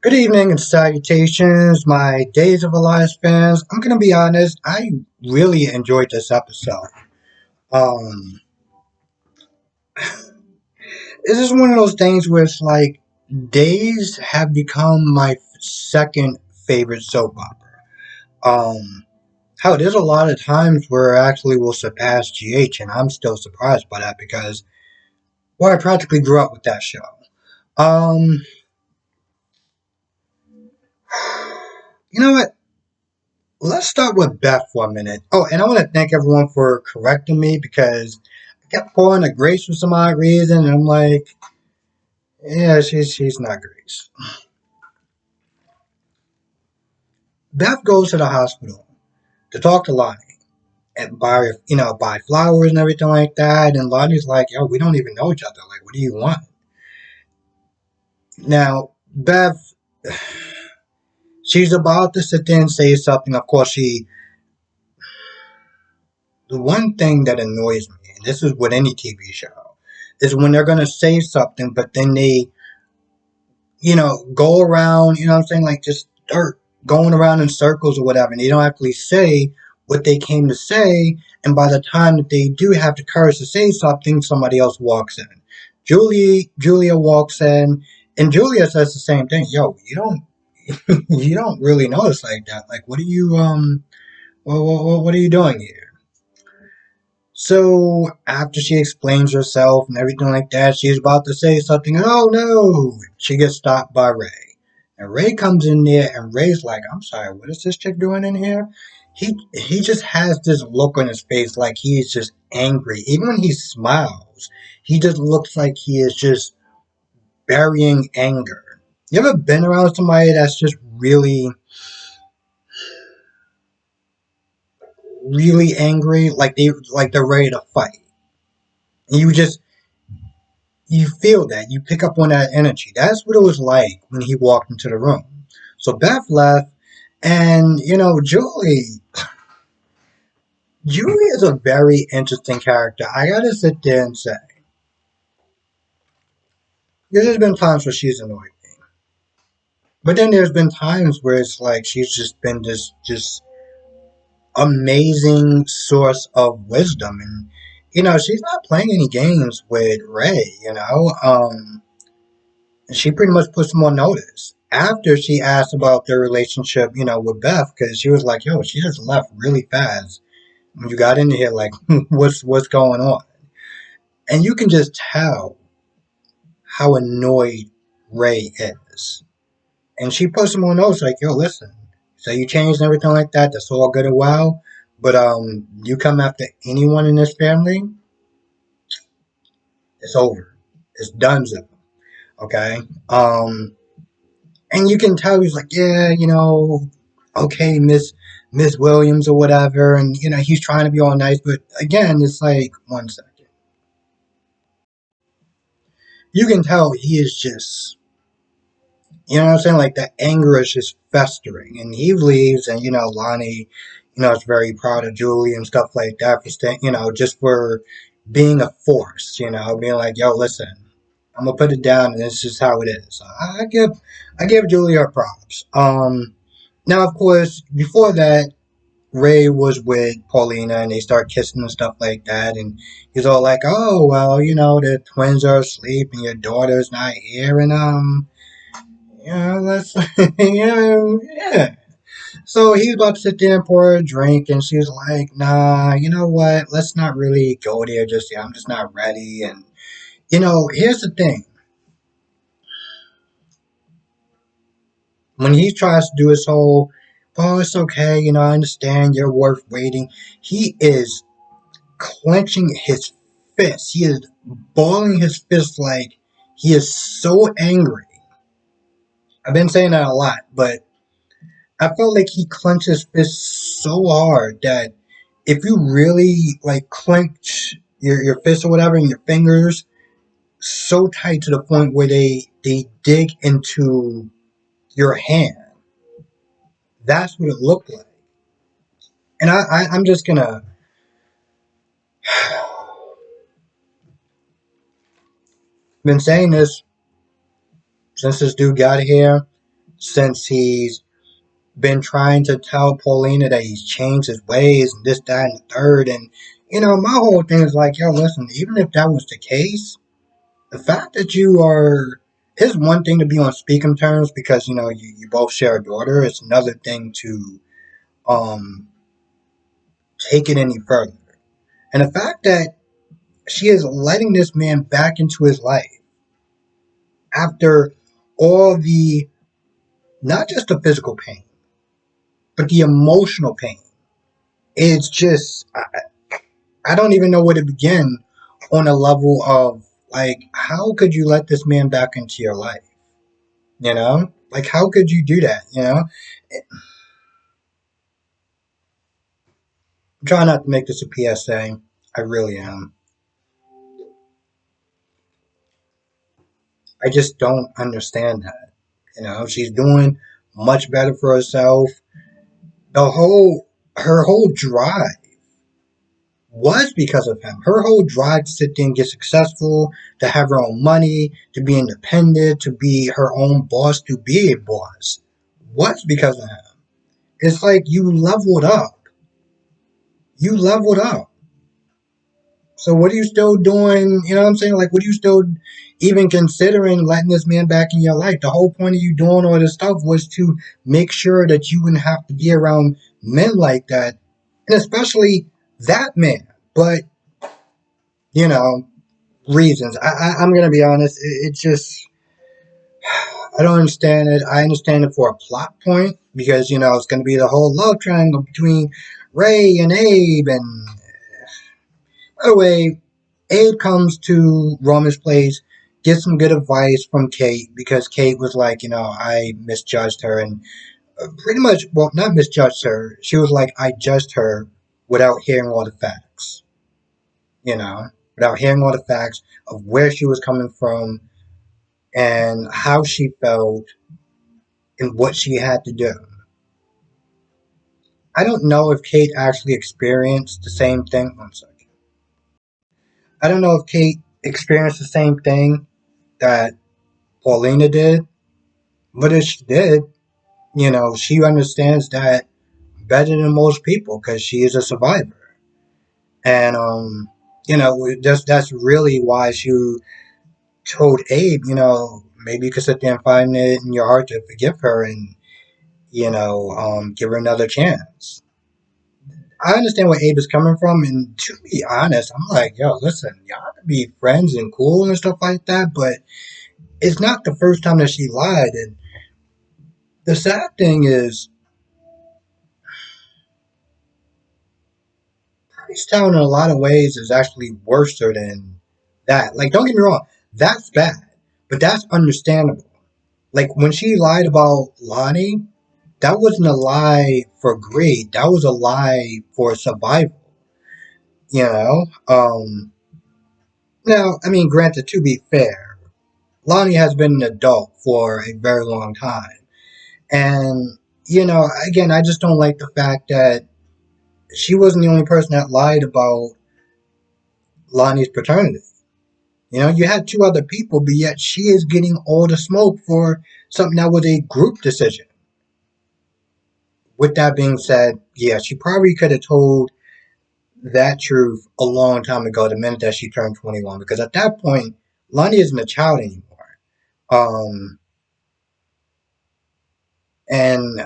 Good evening and salutations, my Days of Elias fans. I'm gonna be honest, I really enjoyed this episode. Um, this is one of those things where it's like Days have become my second favorite soap opera. Um, Hell, there's a lot of times where it actually will surpass GH, and I'm still surprised by that because, well, I practically grew up with that show. Um, you know what? Let's start with Beth for a minute. Oh, and I want to thank everyone for correcting me because I kept calling her Grace for some odd reason, and I'm like, yeah, she's not Grace. Beth goes to the hospital to talk to Lonnie and buy flowers and everything like that. And Lonnie's like, yo, we don't even know each other. Like, what do you want? Now, Beth, she's about to sit there and say something. Of course, the one thing that annoys me, and this is with any TV show, is when they're gonna say something, but then they go around, you know what I'm saying? Like just start going around in circles or whatever. And they don't actually say what they came to say. And by the time that they do have the courage to say something, somebody else walks in. Julia walks in, and Julia says the same thing. Yo, you don't really notice like that. Like, what are you what are you doing here? So after she explains herself and everything like that, she's about to say something, and oh no, she gets stopped by Ray. And Ray comes in there, and Ray's like, "I'm sorry, what is this chick doing in here?" He just has this look on his face like he is just angry. Even when he smiles, he just looks like he is just burying anger. You ever been around somebody that's just really angry, like they're ready to fight, and you feel that. You pick up on that energy. That's what it was like when he walked into the room. So Beth left, and Julie is a very interesting character. I gotta sit there and say, there's been times where she's annoyed me, but then there's been times where it's like she's just been this just amazing source of wisdom, and she's not playing any games with Ray. She pretty much puts him on notice after she asked about their relationship, with Beth, because she was like, "Yo, she just left really fast when you got into here. Like, what's going on?" And you can just tell how annoyed Ray is. And she puts him on notice, like, "Yo, listen, so you changed and everything like that. That's all good and well, but you come after anyone in this family, it's over. It's done. Okay." And you can tell he's like, yeah, okay, Miss Williams or whatever, and he's trying to be all nice, but again, it's like 1 second. You can tell he is just, you know what I'm saying, like the anger is just festering, and he leaves, and Lonnie, is very proud of Julie and stuff like that for just for being a force, being like, yo, listen, I'm gonna put it down, and this is how it is. I give Julie her props. Now, of course, before that, Ray was with Paulina, and they start kissing and stuff like that. And he's all like, "Oh, well, the twins are asleep, and your daughter's not here, and let's, yeah." So he's about to sit there and pour her a drink, and she's like, "Nah, you know what? Let's not really go there just yet. I'm just not ready." And here's the thing: when he tries to do his whole, "Oh, it's okay, I understand. You're worth waiting," he is clenching his fist. He is balling his fist like he is so angry. I've been saying that a lot, but I felt like he clenched his fist so hard that if you really like clench your fist or whatever and your fingers so tight to the point where they dig into your hand, that's what it looked like. And I'm just gonna been saying this since this dude got here. since he's been trying to tell Paulina that he's changed his ways and this, that, and the third. And, my whole thing is like, yo, listen, even if that was the case, the fact that you are is one thing to be on speaking terms because, you both share a daughter. It's another thing to um take it any further. And the fact that she is letting this man back into his life after all the, not just the physical pain, but the emotional pain. It's just, I don't even know where to begin on a level of, like, how could you let this man back into your life? Like, how could you do that? I'm trying not to make this a PSA. I really am. I just don't understand that. She's doing much better for herself. Her whole drive was because of him. Her whole drive to sit there and get successful, to have her own money, to be independent, to be her own boss, to be a boss, was because of him. It's like you leveled up. You leveled up. So what are you still doing? You know what I'm saying? Like, what are you still even considering letting this man back in your life? The whole point of you doing all this stuff was to make sure that you wouldn't have to be around men like that, and especially that man. But you know, reasons. I'm gonna be honest. It's just I don't understand it. I understand it for a plot point because it's gonna be the whole love triangle between Ray and Abe. And by the way, Abe comes to Roman's place, gets some good advice from Kate because Kate was like, I misjudged her and pretty much, well, not misjudged her. She was like, I judged her without hearing all the facts. You know, without hearing all the facts of where she was coming from and how she felt and what she had to do. I don't know if Kate actually experienced the same thing. One second. I don't know if Kate experienced the same thing that Paulina did, but if she did, she understands that better than most people because she is a survivor. And, that's really why she told Abe, maybe you could sit there and find it in your heart to forgive her and, give her another chance. I understand where Abe is coming from, and to be honest, I'm like, yo, listen, y'all can be friends and cool and stuff like that, but it's not the first time that she lied. And the sad thing is, Town in a lot of ways is actually worse than that. Like, don't get me wrong, that's bad, but that's understandable. Like, when she lied about Lonnie, that wasn't a lie for greed, that was a lie for survival, you know? Now, I mean, granted, to be fair, Lonnie has been an adult for a very long time. And, again, I just don't like the fact that she wasn't the only person that lied about Lonnie's paternity. You had two other people, but yet she is getting all the smoke for something that was a group decision. With that being said, yeah, she probably could have told that truth a long time ago, the minute that she turned 21, because at that point, Lonnie isn't a child anymore. Um, and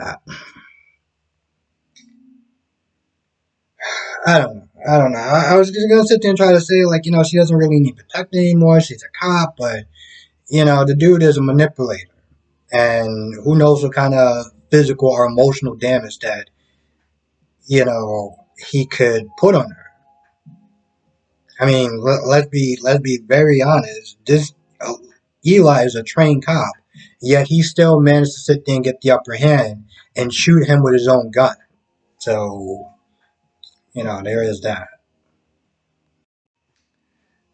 I don't know. I don't know. I was just gonna sit there and try to say, like, she doesn't really need protecting anymore. She's a cop, but the dude is a manipulator, and who knows what kind of physical or emotional damage that he could put on her. I mean, let's be very honest. This Eli is a trained cop, yet he still managed to sit there and get the upper hand and shoot him with his own gun. So there is that.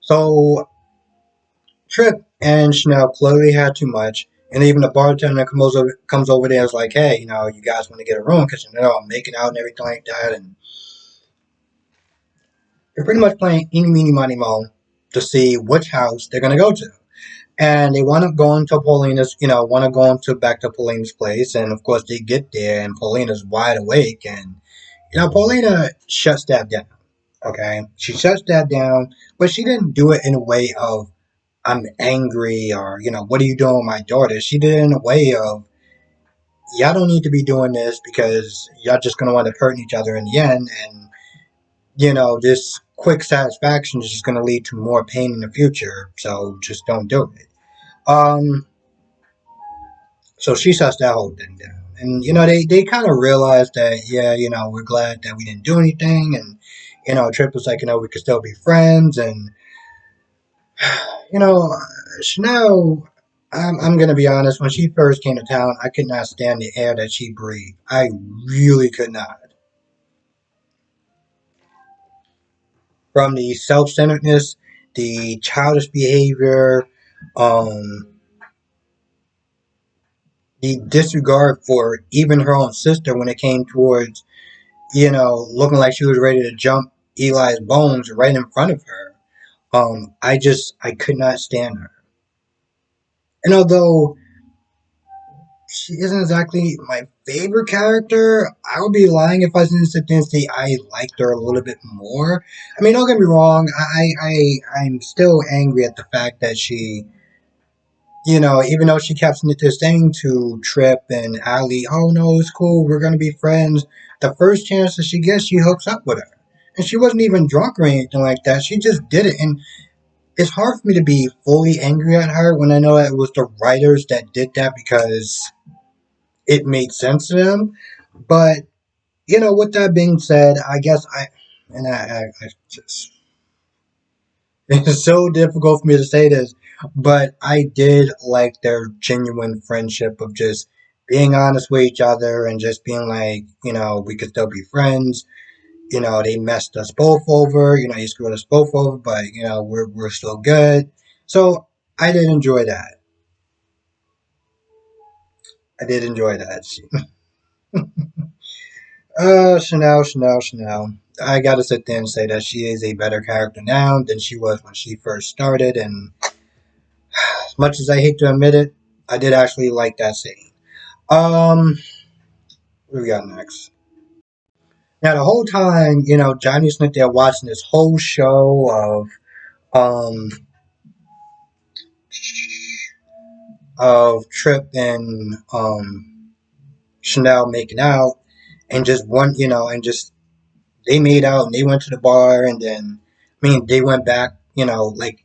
So Trip and Chanel clearly had too much. And even the bartender comes over there and is like, hey, you guys want to get a room because I'm making out and everything like that. And they're pretty much playing eeny, meeny, miny, mo to see which house they're going to go to. And they want to go into Paulina's, want to go into back to Paulina's place, and of course they get there, and Paulina's wide awake, and Paulina shuts that down. Okay, she shuts that down, but she didn't do it in a way of I'm angry or what are you doing with my daughter. She did it in a way of y'all don't need to be doing this because y'all just gonna want to hurt each other in the end, and this quick satisfaction is just gonna lead to more pain in the future. So just don't do it. Um, So she shuts that whole thing down. And, they kind of realized that, yeah, we're glad that we didn't do anything. And, Trip was like, we could still be friends. And, you know, Chanel, I'm going to be honest, when she first came to town, I could not stand the air that she breathed. I really could not. From the self centeredness, the childish behavior, um, the disregard for even her own sister when it came towards looking like she was ready to jump Eli's bones right in front of her. I could not stand her. And although she isn't exactly my favorite character, I would be lying if I didn't sit there and say I liked her a little bit more. I mean, don't get me wrong, I'm still angry at the fact that she, even though she kept saying to Trip and Ali, oh no, it's cool, we're gonna be friends. The first chance that she gets, she hooks up with her. And she wasn't even drunk or anything like that. She just did it. And it's hard for me to be fully angry at her when I know that it was the writers that did that because it made sense to them. But, with that being said, I guess I just, it's so difficult for me to say this, but I did like their genuine friendship of just being honest with each other and just being like, we could still be friends. They messed us both over. He screwed us both over, but we're still good. So I did enjoy that. I did enjoy that. Chanel. I gotta sit there and say that she is a better character now than she was when she first started. And as much as I hate to admit it, I did actually like that scene. Um, what do we got next? Now the whole time, Johnny Smith there watching this whole show um of Trip and Chanel making out, and just one, and just they made out and they went to the bar, and then they went back, like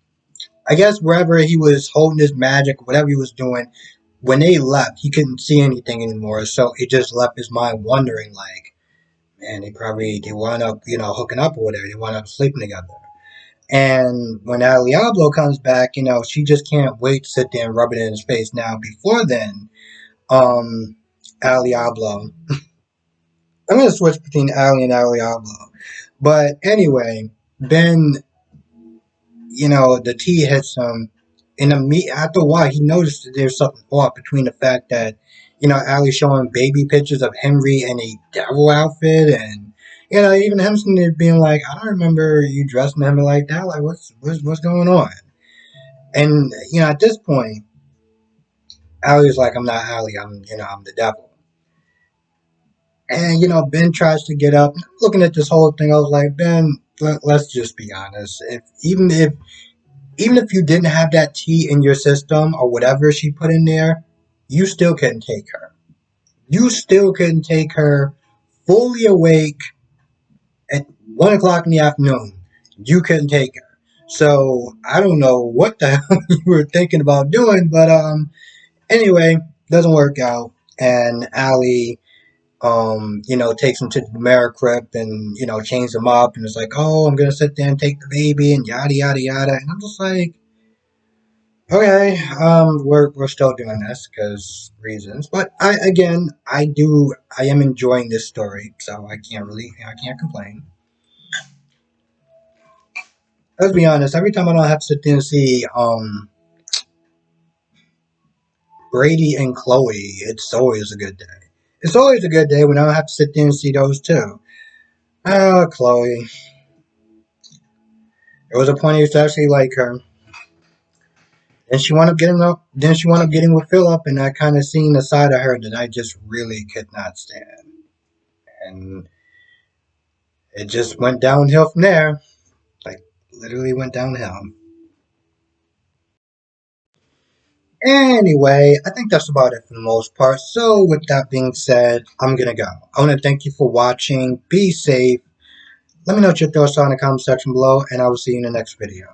I guess wherever he was holding his magic, whatever he was doing. When they left, he couldn't see anything anymore, so it just left his mind wondering, like, man, they wound up, hooking up or whatever. They wound up sleeping together. And when El Diablo comes back, she just can't wait to sit there and rub it in his face. Now, before then, um, El Diablo. I'm gonna switch between Ali and El Diablo. But anyway, then the T hits him. After a while, he noticed that there's something off between the fact that Ali showing baby pictures of Henry in a devil outfit, and even him sitting there being like, I don't remember you dressing him like that. Like, what's going on? And at this point, Ali's like, I'm not Ali. I'm the devil. And Ben tries to get up. Looking at this whole thing, I was like, Ben, let's just be honest. Even if you didn't have that T in your system or whatever she put in there, you still couldn't take her. You still couldn't take her fully awake at 1 o'clock in the afternoon. You couldn't take her. So I don't know what the hell you were thinking about doing, but anyway, doesn't work out. And Ali takes him to the mirror crypt and, chains him up and it's like, oh, I'm gonna sit there and take the baby and yada yada yada. And I'm just like, okay, we're still doing this because reasons. But I am enjoying this story, so I can't complain. Let's be honest, every time I don't have to sit there and see Brady and Chloe, it's always a good day. It's always a good day when I don't have to sit there and see those two. Oh, Chloe. There was a point I used to actually like her. And she wound up getting up. Then she wound up getting with Philip, and I kind of seen the side of her that I just really could not stand. And it just went downhill from there. Like literally went downhill. Anyway, I think that's about it for the most part. So, with that being said, I'm gonna go. I want to thank you for watching. Be safe. Let me know what your thoughts are in the comment section below, and I will see you in the next video.